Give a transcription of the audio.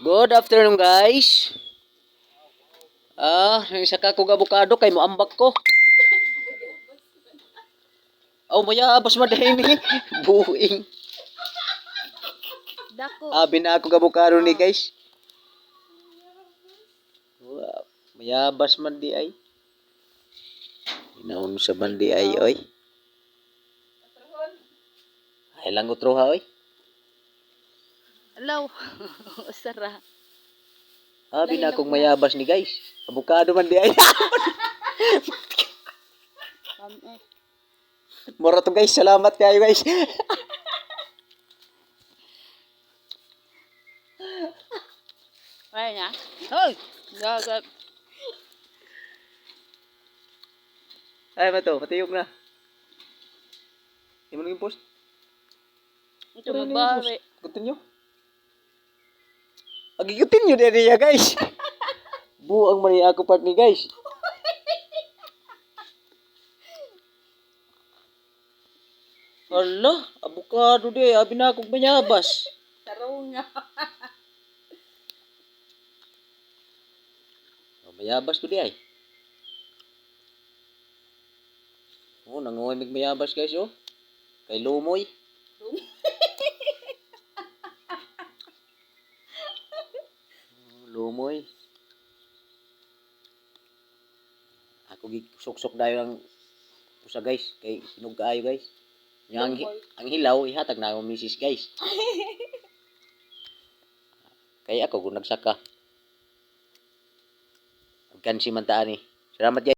Good afternoon, guys. Isa ka kong abukado kay mo ambak ko. Oh, maya abas madahimi. Buing. Dako. Abi na ako abukado ni guys. Wow. Maya abas man di ay. Inaon sa bandi ay oy. Ay lang utro ha oy. Hello. Usara. Abi na akong mayabas ni guys. Abukado man di ay. Mura to guys. Salamat kayo guys. Ay na. Hoy. Gagab. Ay mato, patiyog na. Imo nang post. Ito mabari. Continue. Agigutin nyo din niya guys. Buang man ako part ni guys. Hala, abukado di. Abi na akong mayabas. Tarong nga. Mayabas ko di ay. Oh, nanguhay mig mayabas guys oh. Kay Lumoy. Lumoy. Ako sok-sok dayo ang pusa guys. Kay sinog kaayo guys. Ang hilaw, ihatag na akong misis guys. Kaya ako kung nagsaka. Agkan si Mantaan eh. Salamat guys.